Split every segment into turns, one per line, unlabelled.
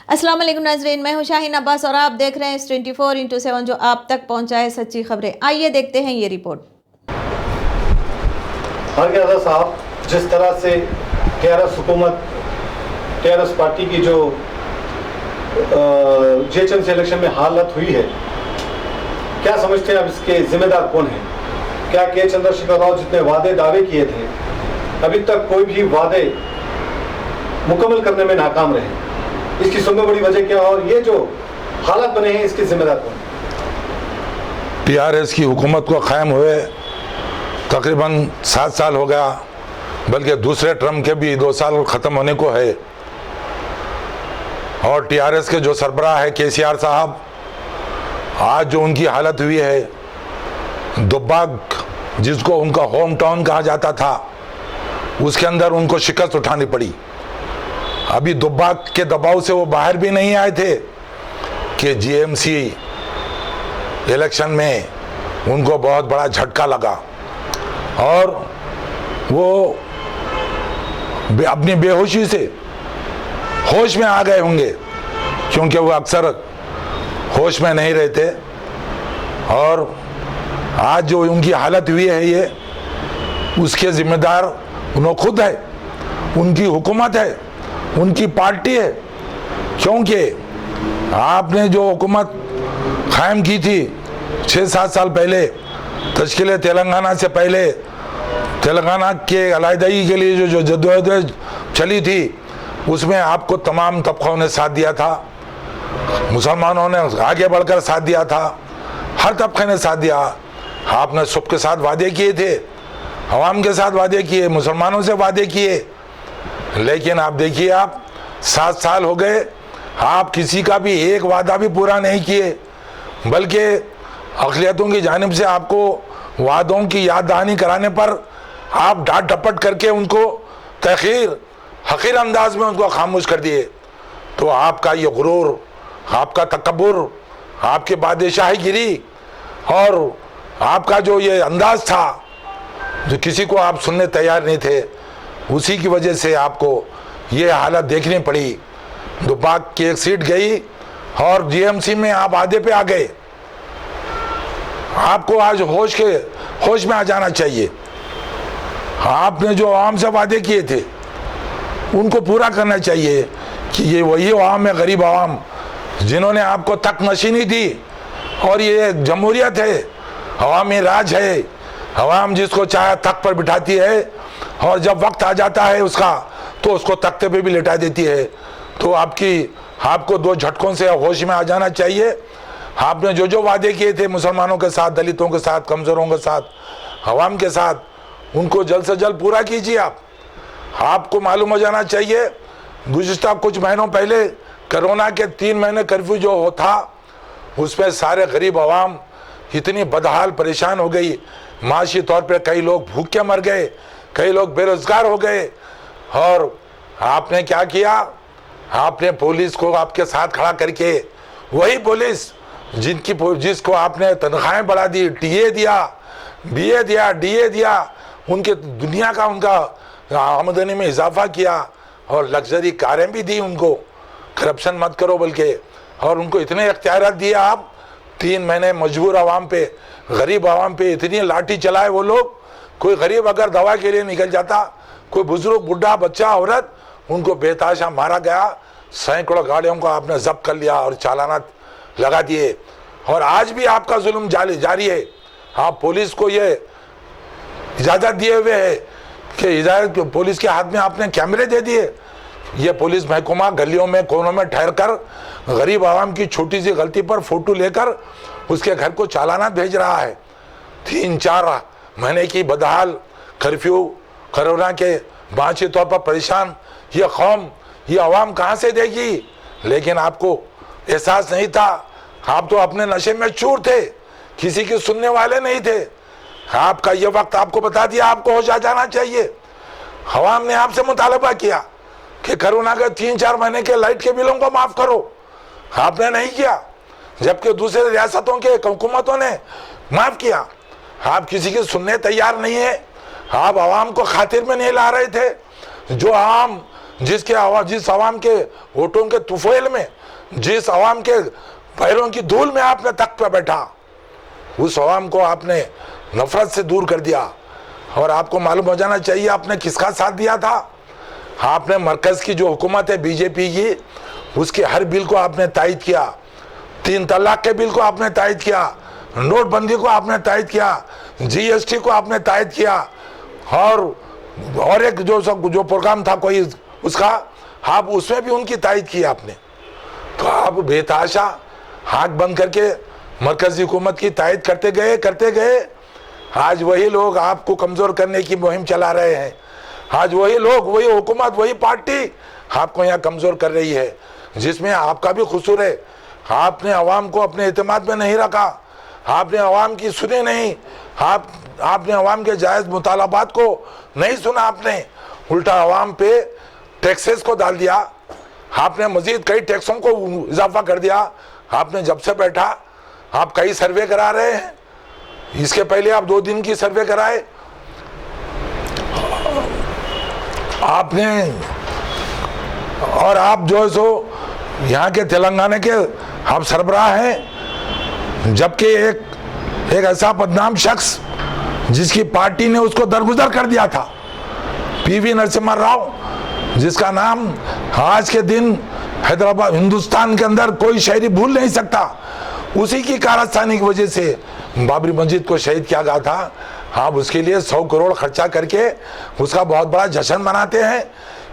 अस्सलाम वालेकुम नाज़रीन, मैं हूं शाहीन अब्बास और आप देख रहे हैं 24x7 जो आप तक पहुंचाए सच्ची खबरें। आइए देखते हैं ये रिपोर्ट।
खान साहब, जिस तरह से टीआरएस हुकूमत, टीआरएस पार्टी की जो जीएचएमसी इलेक्शन में हालत हुई है, क्या समझते हैं आप इसके जिम्मेदार कौन हैं? क्या के चंद्रशेखर राव जितने वादे दावे किए थे, अभी तक कोई भी वादे मुकम्मल करने में नाकाम रहे? इसकी सबसे बड़ी वजह क्या है और ये जो हालात बने हैं इसके जिम्मेदार कौन?
टीआरएस की हुकूमत को कायम हुए तकरीबन 7 साल हो गया, बल्कि दूसरे टर्म के भी 2 साल ख़त्म होने को है। और टीआरएस के जो सरबराह है केसीआर साहब, आज जो उनकी हालत हुई है, दुब्बाक जिसको उनका होम टाउन कहा जाता था, उसके अंदर उनको शिकस्त उठानी पड़ी। अभी दुब्बाक के दबाव से वो बाहर भी नहीं आए थे कि जीएमसी इलेक्शन में उनको बहुत बड़ा झटका लगा और वो अपनी बेहोशी से होश में आ गए होंगे, क्योंकि वो अक्सर होश में नहीं रहते। और आज जो उनकी हालत हुई है, ये उसके जिम्मेदार उन्होंने खुद है, उनकी हुकूमत है, उनकी पार्टी है। क्योंकि आपने जो हुकूमत कायम की थी 6-7 साल पहले, तश्कील तेलंगाना से पहले, तेलंगाना के अलहदगी के लिए जो जद्दोजहद चली थी, उसमें आपको तमाम तबकों ने साथ दिया था, मुसलमानों ने आगे बढ़कर साथ दिया था, हर तबके ने साथ दिया। आपने सबके साथ वादे किए थे, अवाम के साथ वादे किए, मुसलमानों से वादे किए, लेकिन आप देखिए, आप 7 साल हो गए, आप किसी का भी एक वादा भी पूरा नहीं किए, बल्कि अक़लियतों की जानिब से आपको वादों की याद दहानी कराने पर आप डांट डपट करके उनको हक़ीर अंदाज में उनको खामोश कर दिए। तो आपका ये गुरूर, आपका तकब्बुर, आपके बादशाही गिरी और आपका जो ये अंदाज था, जो किसी को आप सुनने तैयार नहीं थे, उसी की वजह से आपको ये हालत देखनी पड़ी। दुब्बाक की एक सीट गई और जीएमसी में आप आधे पे आ गए। आपको आज होश में आ जाना चाहिए। आपने जो आवाम से वादे किए थे उनको पूरा करना चाहिए कि ये वही आवाम है, गरीब आवाम, जिन्होंने आपको तक नशीनी दी। और ये जमहूरियत है, अवामी राज है, अवाम जिसको चाहे तख्त पर बिठाती है और जब वक्त आ जाता है उसका तो उसको तख्ते पे भी लिटा देती है। तो आपको 2 झटकों से होश में आ जाना चाहिए। आपने जो वादे किए थे मुसलमानों के साथ, दलितों के साथ, कमज़ोरों के साथ, अवाम के साथ, उनको जल्द से जल्द पूरा कीजिए। आपको मालूम हो जाना चाहिए, गुज़िश्ता कुछ महीनों पहले कोरोना के 3 महीने कर्फ्यू जो था, उसमें सारे गरीब अवाम इतनी बदहाल परेशान हो गई, माशी तौर पर कई लोग भूखे मर गए, कई लोग बेरोजगार हो गए। और आपने क्या किया? आपने पुलिस को आपके साथ खड़ा करके, वही पुलिस जिसको आपने तनख्वाहें बढ़ा दी, टीए दिया, बीए दिया, डीए दिया, उनके दुनिया का उनका आमदनी में इजाफा किया और लग्जरी कारें भी दी उनको, करप्शन मत करो बल्कि, और उनको इतने इख्तियारात दिए। आप 3 महीने मजबूर आवाम पे, गरीब आवाम पे इतनी लाठी चलाए वो लोग। कोई गरीब अगर दवा के लिए निकल जाता, कोई बुजुर्ग, बुढ़ा, बच्चा, औरत, उनको बेताशा मारा गया। सैकड़ों गाड़ियों को आपने जब्त कर लिया और चालाना लगा दिए। और आज भी आपका जुल्म जारी है। आप पुलिस को ये इजाज़त दिए हुए है कि पुलिस के हाथ में आपने कैमरे दे दिए। ये पुलिस महकमा गलियों में, कोनों में ठहर कर गरीब आवाम की छोटी सी गलती पर फोटो लेकर उसके घर को चालाना भेज रहा है। 3-4 महीने की बदहाल कर्फ्यू, कोरोना के बाँची तौर पर परेशान ये कौम, ये अवाम कहाँ से देगी? लेकिन आपको एहसास नहीं था, आप तो अपने नशे में चूर थे, किसी की सुनने वाले नहीं थे। आपका ये वक्त आपको बता दिया, आपको होश आ जाना चाहिए। अवाम ने आपसे मुतालबा किया कि कोरोना के 3-4 महीने के लाइट के बिलों को माफ़ करो, आपने नहीं किया, जबकि दूसरे रियासतों के हुकूमतों ने माफ़ किया। आप किसी की सुनने तैयार नहीं है। आप आवाम को खातिर में नहीं ला रहे थे। जो आवाम जिस आवाम के वोटों के तुफैल में जिस अवाम के पैरों की धूल में आपने तख्त पे बैठा, उस अवाम को आपने नफरत से दूर कर दिया। और आपको मालूम हो जाना चाहिए आपने किसका साथ दिया था। आपने मरकज़ की जो हुकूमत है बीजेपी की, उसके हर बिल को आपने तायद किया। 3 तलाक के बिल को आपने तायद किया, नोटबंदी को आपने तायद किया, जीएसटी को आपने तायद किया, और एक जो प्रोग्राम था कोई उसका, आप उसमें भी उनकी तायद की आपने। तो आप बेतहाशा आँख बंद करके मरकज़ी हुकूमत की तायद करते गए। आज वही लोग आपको कमज़ोर करने की मुहिम चला रहे हैं। आज वही लोग, वही हुकूमत, वही पार्टी आपको यहाँ कमज़ोर कर रही है, जिसमें आपका भी कसूर है। आपने अवाम को अपने एतमाद में नहीं रखा, आपने अवाम की सुने नहीं, आपने अवाम के जायज़ मुतालबात को नहीं सुना। आपने उल्टा अवाम पे टैक्सेस को डाल दिया, आपने मजीद कई टैक्सों को इजाफा कर दिया। आपने जब से बैठा आप कई सर्वे करा रहे हैं, इसके पहले आप 2 दिन की सर्वे कराए आपने। और आप जो है सो यहाँ के तेलंगाना के आप सरबराह हैं, जबकि एक ऐसा बदनाम शख्स जिसकी पार्टी ने उसको दरगुजर कर दिया था, पीवी नरसिम्हा राव, जिसका नाम आज के दिन हैदराबाद हिंदुस्तान के अंदर कोई शहरी भूल नहीं सकता, उसी की कारस्तानी की वजह से बाबरी मस्जिद को शहीद किया गया था। आप उसके लिए 100 करोड़ खर्चा करके उसका बहुत बड़ा जश्न मनाते हैं।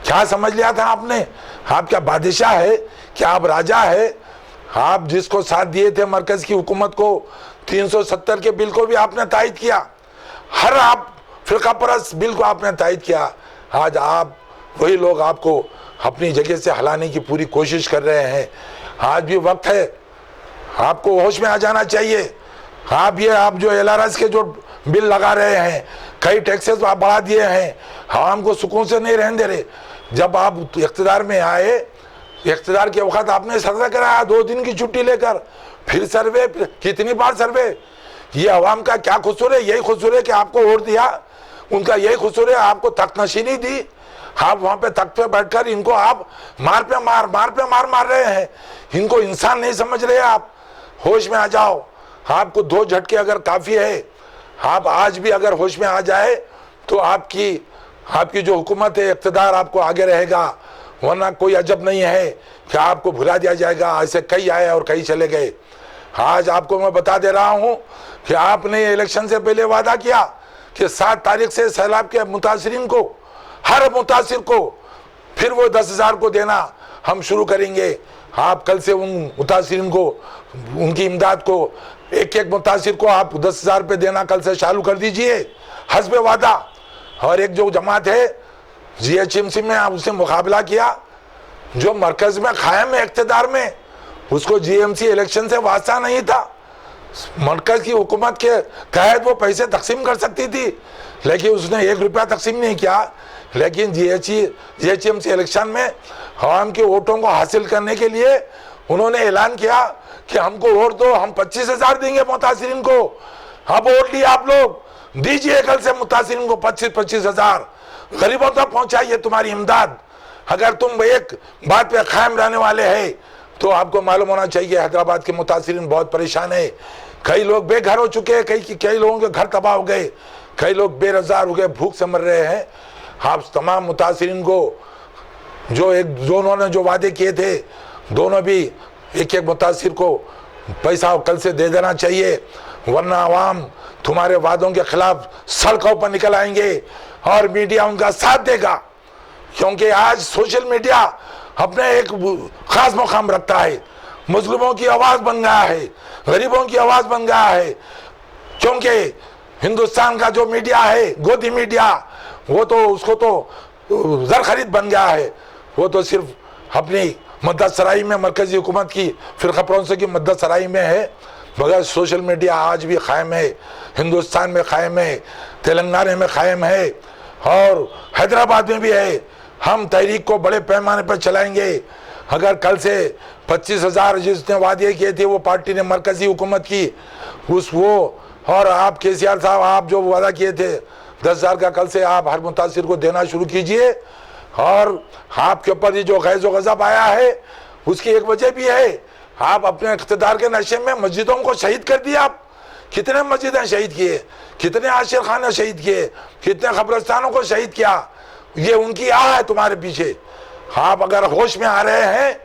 क्या समझ लिया था आपने? आप क्या बादशाह है, क्या आप राजा है? आप जिसको साथ दिए थे मरकज की हुकूमत को, 370 के बिल को भी आपने तायद किया, हर आप फिरका परस्त बिल को आपने तायद किया। आज आप वही लोग आपको अपनी जगह से हिलाने की पूरी कोशिश कर रहे हैं। आज भी वक्त है, आपको होश में आ जाना चाहिए। आप जो LRS के जो बिल लगा रहे हैं, कई टैक्सेस आप बढ़ा दिए हैं, आवाम को सुकून से नहीं रहने दे रहे। जब आप इख्तिदार में आए, इख्तिदार के वक्त आपने सर्वे कराया 2 दिन की छुट्टी लेकर, फिर सर्वे, कितनी बार सर्वे? ये अवाम का क्या कसूर है? यही कसूर है कि आपको वोट दिया, उनका यही कसूर है आपको तख्त नशीनी दी। आप वहां पे तख्त पे बैठकर इनको आप मार पे मार रहे हैं। इनको इंसान नहीं समझ रहे आप। होश में आ जाओ। आपको 2 झटके अगर काफी है, आप आज भी अगर होश में आ जाए तो आपकी जो हुकूमत है, इक़्तिदार आपको आगे रहेगा। वरना कोई अजब नहीं है कि आपको भुला दिया जाएगा। ऐसे कई आए और कई चले गए। आज आपको मैं बता दे रहा हूं कि आपने इलेक्शन से पहले वादा किया कि 7 तारीख से सैलाब के मुतासिरीन को, हर मुतासिर को फिर वो 10,000 को देना हम शुरू करेंगे। आप कल से उन मुतासिरीन को, उनकी इमदाद को, एक मुतासिर को आप 10,000 पे देना कल से चालू कर दीजिए, हस्बे वादा। और एक जो जमात है GHMC में, आप उससे मुकाबला किया, जो मरकज में कायम है इख्तिदार में, उसको GMC इलेक्शन से वास्ता नहीं था। मरकज की हुकूमत के तहत वो पैसे तकसीम कर सकती थी, लेकिन उसने 1 रुपया तकसीम नहीं किया। लेकिन GHMC इलेक्शन में आवाम के वोटों को हासिल करने के लिए उन्होंने ऐलान किया कि हमको वोट दो, हम 25,000 देंगे मुतासिरीन को। अब वोट लिए आप लोग, दीजिए कल से मुतासिरीन को 25,000। गरीबों तक पहुंचाइए तुम्हारी इमदाद। अगर तुम एक बात पे कायम रहने वाले हैं तो आपको मालूम होना चाहिए हैदराबाद के मुतासिरीन बहुत परेशान है। कई लोग बेघर हो चुके हैं, कई लोगों के घर तबाह हो गए, कई लोग बेरोजगार हो गए, भूख से मर रहे हैं। आप तमाम मुतासिरीन को दोनों ने जो वादे किए थे, दोनों भी एक मुतासिर को पैसा कल से दे देना चाहिए, वरना आवाम तुम्हारे वादों के खिलाफ सड़कों पर निकल आएंगे और मीडिया उनका साथ देगा। क्योंकि आज सोशल मीडिया अपने एक खास मुकाम रखता है, मुस्लिमों की आवाज़ बन गया है, गरीबों की आवाज़ बन गया है। क्योंकि हिंदुस्तान का जो मीडिया है, गोदी मीडिया, वो तो उसको तो जर खरीद बन गया है। वो तो सिर्फ अपनी मदद सराई में, मरकजी हुकूमत की फिरका परस्तों की मदद सराई में है। मगर सोशल मीडिया आज भी कायम है, हिंदुस्तान में कायम है, तेलंगाना में कायम है और हैदराबाद में भी है। हम तहरीक को बड़े पैमाने पर चलाएंगे। अगर कल से 25,000 जिसने वादे किए थे वो पार्टी ने मरकजी हुकूमत की, वो और आप KCR साहब, आप जो वादा किए थे 10,000 का, कल से आप हर मुतासिर को देना शुरू कीजिए। और आपके ऊपर ये जो गैज़ व गज़ब आया है उसकी एक वजह भी है, आप अपने इख्तिदार के नशे में मस्जिदों को शहीद कर दिया। आप कितने मस्जिदें शहीद किए, कितने आशिर खाने शहीद किए, कितने कब्रिस्तानों को शहीद किया। ये उनकी आह है तुम्हारे पीछे। आप अगर होश में आ रहे हैं,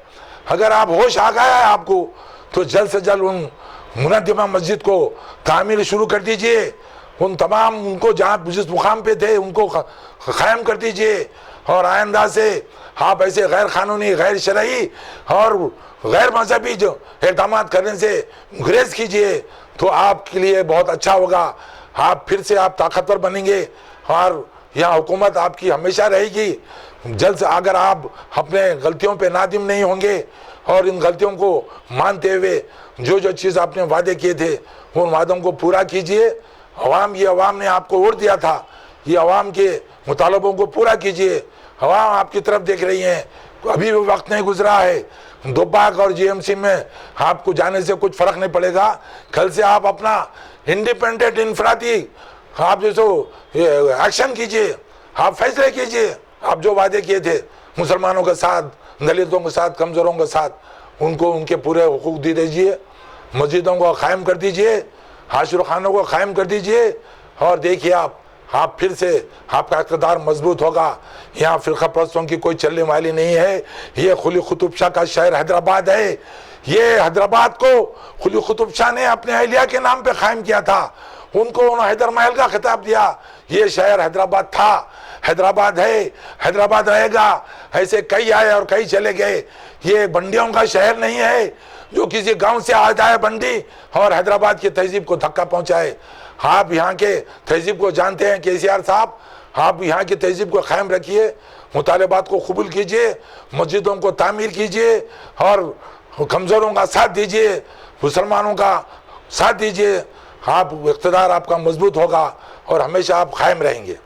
अगर आप होश आ गया है आपको, तो जल्द से जल्द उन मुनद्दिमा मस्जिद को तामीर शुरू कर दीजिए। उन तमाम उनको जहाँ जिस मुकाम पे थे उनको क़ायम कर दीजिए। और आइंदा से आप ऐसे गैर कानूनी, गैर शरई और गैर मजहबी जो इक़दाम करने से गुरेज कीजिए, तो आपके लिए बहुत अच्छा होगा। आप फिर से आप ताकतवर बनेंगे और यहाँ हुकूमत आपकी हमेशा रहेगी। जल्द से अगर आप अपने गलतियों पे नादिम नहीं होंगे और इन गलतियों को मानते हुए जो जो चीज़ आपने वादे किए थे उन वादों को पूरा कीजिए। ये अवाम ने आपको वोट दिया था, ये अवाम के मुतालबों को पूरा कीजिए। अवाम आपकी तरफ देख रही हैं, अभी भी वक्त नहीं गुजरा है। दोबाग और जीएमसी में आपको जाने से कुछ फ़र्क नहीं पड़ेगा। कल से आप अपना इंडिपेंडेंट इनफरादी आप जैसो एक्शन कीजिए, आप फैसले कीजिए। आप जो वादे किए थे मुसलमानों के साथ, दलितों के साथ, कमज़ोरों के साथ, उनको उनके पूरे हुकूक दे दीजिए। मस्जिदों को कायम कर दीजिए, आशिर खानों को कायम कर दीजिए। और देखिए आप फिर से आपका इक़्तिदार मजबूत होगा। यहाँ फ़िरक़ा परस्तों की कोई चलने वाली नहीं है। ये कुली कुतुब शाह का शहर हैदराबाद है। ये हैदराबाद को कुली कुतुब शाह ने अपने अहलिया के नाम पे कायम किया था। उनको उन्होंने हैदर महल का खिताब दिया। ये शहर हैदराबाद था, हैदराबाद है, हैदराबाद रहेगा। ऐसे कई आए और कई चले गए। ये बंडियों का शहर नहीं है जो किसी गांव से आ जाए बंडी और हैदराबाद की तहजीब को धक्का पहुंचाए। आप यहाँ के तहजीब को जानते हैं केसीआर साहब। आप यहाँ की तहजीब को कायम रखिए, मुतालबात को कबूल कीजिए, मस्जिदों को तामीर कीजिए और कमज़ोरों का साथ दीजिए, मुसलमानों का साथ दीजिए। आप इक़्तिदार आपका मजबूत होगा और हमेशा आप कायम रहेंगे।